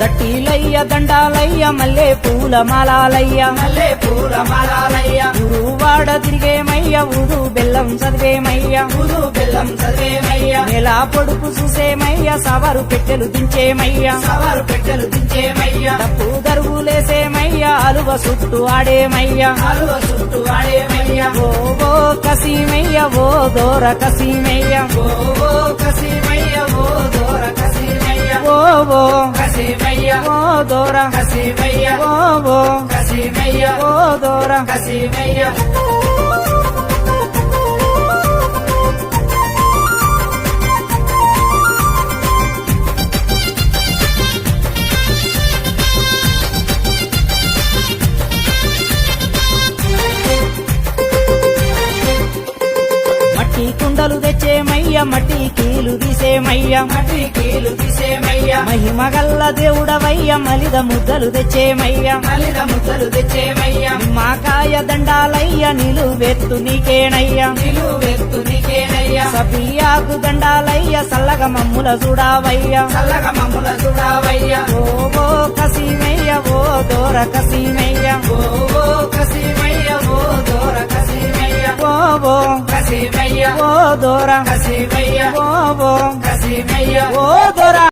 దట్టిలయ్య దండాలయ్య మల్లె పూల మాలాలయ్య ఊరువాడ తిరిగేమయ్య ఊరు బెల్లం చదివేమయ్య నెలా పొడుపు చూసేమయ్య సవరు పెట్టెలు దించేమయ్య డప్పు దరువులేసేమయ్య అలువ చుట్టూ ఆడేమయ్య ఓ ఓ కసీమయ్య ఓ దోర కసీమయ్య ఓ ఓ ఓ దోర ఓ దోర మట్టి కుండలు తెచ్చేమయ్య మట్టి కీలు తీసేమయ్య మహిమగల్ల దేవుడవయ్య మలిద ముద్దలు తెచ్చేమయ్య మాకాయ దండాలయ్య నిలువెత్తు నీకేనయ్య సబియాకు దండాలయ్య సల్లగ మమ్ముల చూడావయ్య ఓ ఓ కసీమయ్య ఓ దోర కసీమయ్య ఓ ఓ ఓ దోర ఓ ఓ దోర